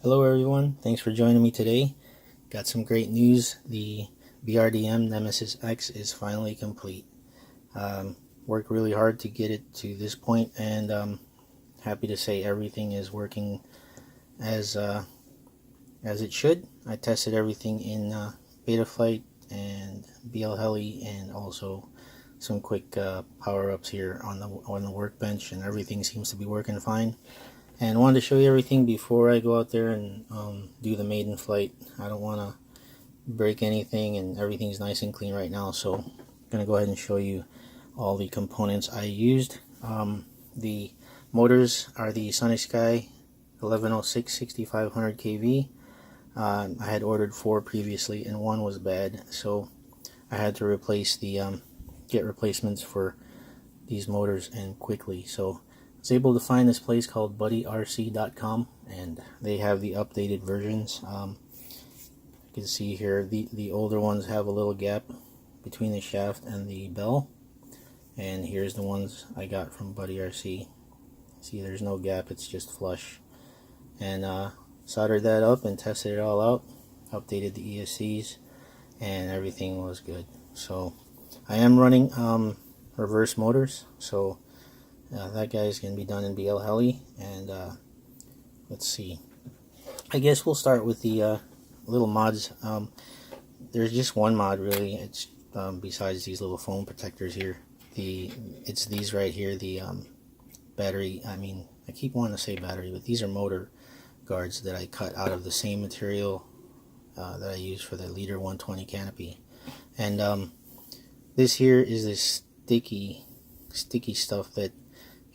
Hello everyone, thanks for joining me today. Got some great news. The BRDM Nemesis X is finally complete. Worked really hard to get it to this point, and happy to say everything is working as it should. I tested everything in Betaflight and BL Heli, and also some quick power-ups here on the workbench, and everything seems to be working fine. And wanted to show you everything before I go out there and do the maiden flight. I don't want to break anything, and everything's nice and clean right now, so I'm going to go ahead and show you all the components I used. The motors are the Sunnysky 1106 6500 kV. I had ordered 4 previously and 1 was bad, so I had to replace the get replacements for these motors, and quickly. So I was able to find this place called BuddyRC.com, and they have the updated versions. You can see here the older ones have a little gap between the shaft and the bell, and here's the ones I got from BuddyRC. See, there's no gap, it's just flush. And soldered that up and tested it all out, updated the ESCs, and everything was good. So I am running reverse motors, so that guy's going to be done in BL Heli. And let's see, I guess we'll start with the little mods. There's just one mod really. It's besides these little foam protectors here, it's these right here, the battery, I keep wanting to say battery, but these are motor guards that I cut out of the same material that I use for the Leader 120 canopy. And this here is this sticky stuff that,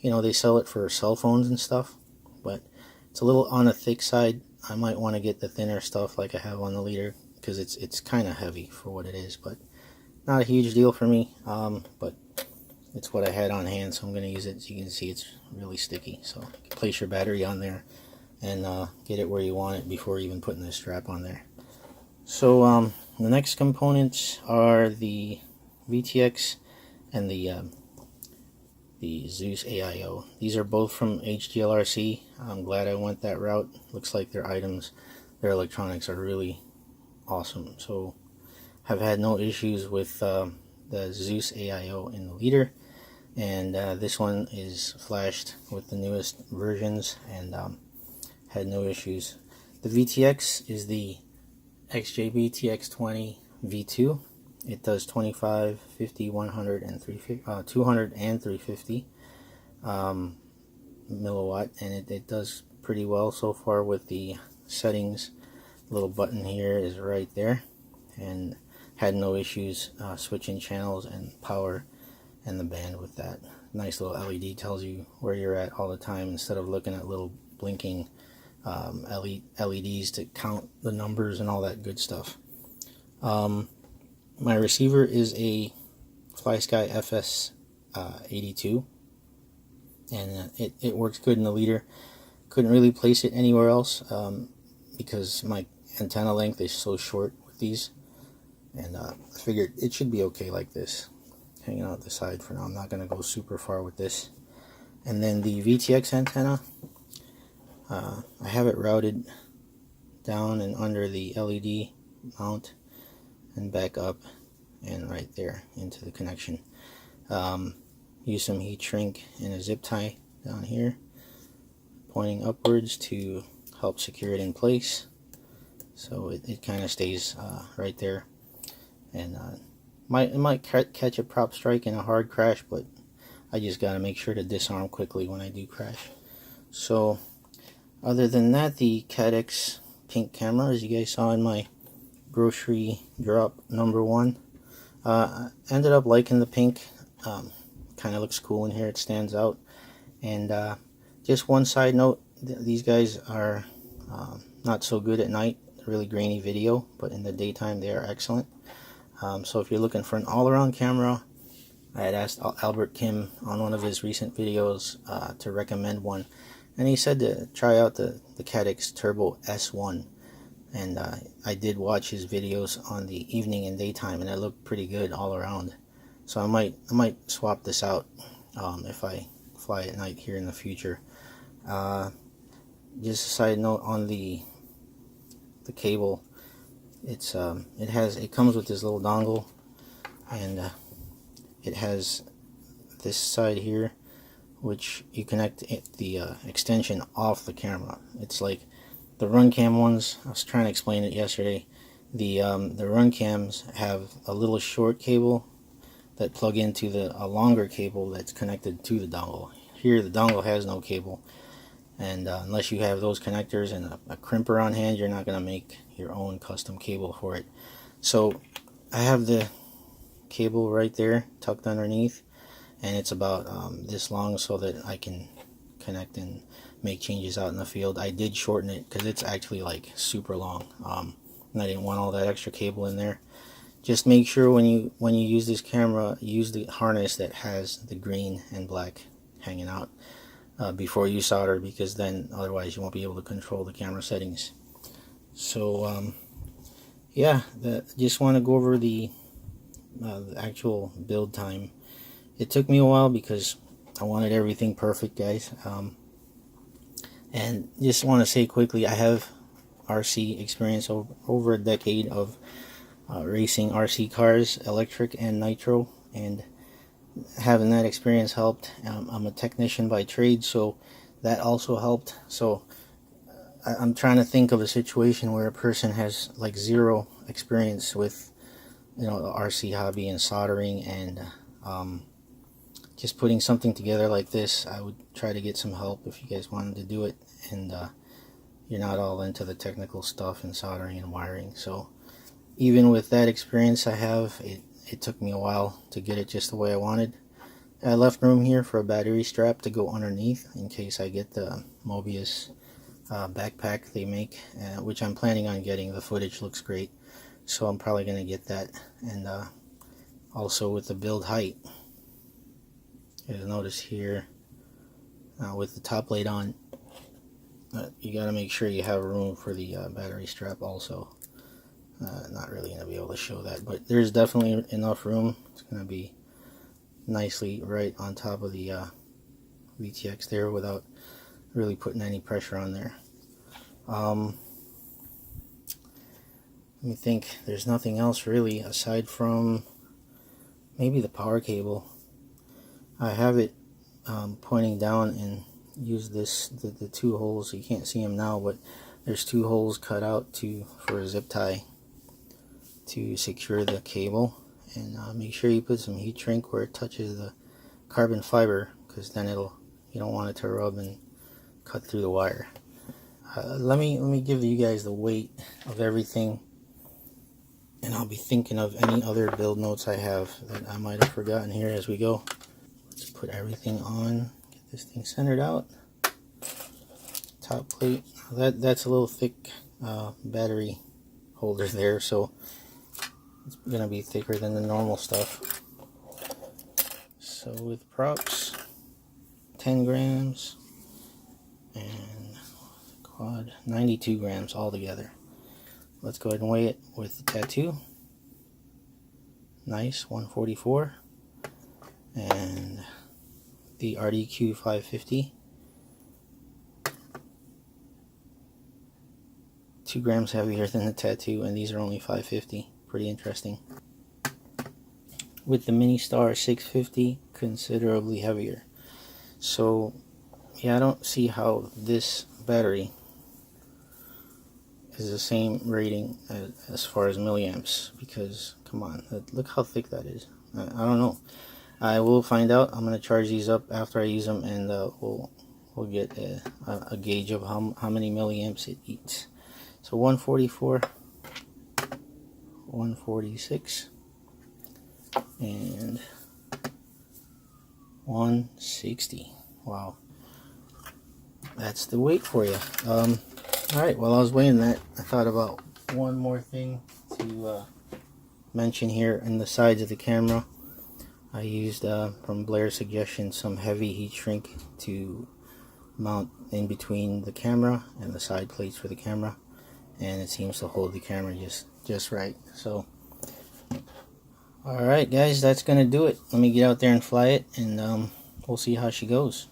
they sell it for cell phones and stuff, but it's a little on the thick side. I might want to get the thinner stuff like I have on the Leader, because it's kind of heavy for what it is, but not a huge deal for me. But it's what I had on hand, so I'm going to use it. As you can see, it's really sticky, so you can place your battery on there and get it where you want it before even putting the strap on there. So the next components are the VTX and the Zeus AIO. These are both from HDLRC. I'm glad I went that route. Looks like their items, their electronics are really awesome. So have had no issues with the Zeus AIO in the Leader, and this one is flashed with the newest versions, and had no issues. The VTX is the XJB TX20 V2. It does 25, 50, 100, and 200 and 350 milliwatt, and it does pretty well so far with the settings. The little button here is right there, and had no issues switching channels and power and the band with that. Nice little LED, tells you where you're at all the time instead of looking at little blinking LEDs to count the numbers and all that good stuff. My receiver is a FlySky FS 82, and it works good in the Leader. Couldn't really place it anywhere else because my antenna length is so short with these, and I figured it should be okay like this, hanging out the side for now. I'm not going to go super far with this. And then the VTX antenna, I have it routed down and under the LED mount and back up and right there into the connection. Use some heat shrink and a zip tie down here pointing upwards to help secure it in place, so it kind of stays right there. And it might catch a prop strike in a hard crash, but I just got to make sure to disarm quickly when I do crash. So other than that, the Cadex pink camera, as you guys saw in my grocery drop number 1, ended up liking the pink. Kind of looks cool in here, it stands out. And just one side note, these guys are not so good at night, really grainy video, but in the daytime they are excellent. So if you're looking for an all-around camera, I had asked Albert Kim on one of his recent videos to recommend one, and he said to try out the Cadex Turbo S1. And I did watch his videos on the evening and daytime, and it looked pretty good all around. So I might swap this out if I fly at night here in the future. Just a side note on the the cable. It comes with this little dongle, and it has this side here, which you connect the extension off the camera. It's like the run cam ones. I was trying to explain it yesterday. The run cams have a little short cable that plug into a longer cable that's connected to the dongle. Here the dongle has no cable, and unless you have those connectors and a crimper on hand, you're not going to make your own custom cable for it. So I have the cable right there tucked underneath, and it's about this long, so that I can connect and make changes out in the field. I did shorten it because it's actually like super long, and I didn't want all that extra cable in there. Just make sure when you use this camera, use the harness that has the green and black hanging out before you solder, because then otherwise you won't be able to control the camera settings. So yeah, just want to go over the actual build time. It took me a while because I wanted everything perfect, guys. And just want to say quickly, I have RC experience over a decade of racing RC cars, electric and nitro, and having that experience helped. I'm a technician by trade, so that also helped. So I'm trying to think of a situation where a person has like zero experience with, the RC hobby and soldering, and just putting something together like this. I would try to get some help if you guys wanted to do it, and you're not all into the technical stuff and soldering and wiring. So even with that experience I have, it took me a while to get it just the way I wanted. I left room here for a battery strap to go underneath in case I get the Mobius backpack they make, which I'm planning on getting. The footage looks great, so I'm probably going to get that. And also with the build height, you'll notice here with the top plate on, you got to make sure you have room for the battery strap also. Not really going to be able to show that, but there's definitely enough room. It's going to be nicely right on top of the VTX there without really putting any pressure on there. Let me think. There's nothing else really aside from maybe the power cable. I have it pointing down, and use the two holes. You can't see them now, but there's two holes cut out for a zip tie to secure the cable. And make sure you put some heat shrink where it touches the carbon fiber, because then you don't want it to rub and cut through the wire. Let me give you guys the weight of everything, and I'll be thinking of any other build notes I have that I might have forgotten here as we go. Let's put everything on, get this thing centered out. Top plate, that's a little thick battery holder there, so it's gonna be thicker than the normal stuff. So with props, 10 grams, and quad 92 grams altogether. Let's go ahead and weigh it with the Tattu. Nice, 144, and the RDQ 550, 2 grams heavier than the Tattu, and these are only 550. Pretty interesting. With the Mini Star 650, considerably heavier. So yeah, I don't see how this battery is the same rating as far as milliamps, because come on, look how thick that is. I don't know. I will find out. I'm going to charge these up after I use them, and we'll get a gauge of how many milliamps it eats. So 144, 146, and 160. Wow, that's the weight for you. Alright, while I was weighing that, I thought about one more thing to mention here. In the sides of the camera, I used, from Blair's suggestion, some heavy heat shrink to mount in between the camera and the side plates for the camera, and it seems to hold the camera just right. So alright guys, that's gonna do it. Let me get out there and fly it, and we'll see how she goes.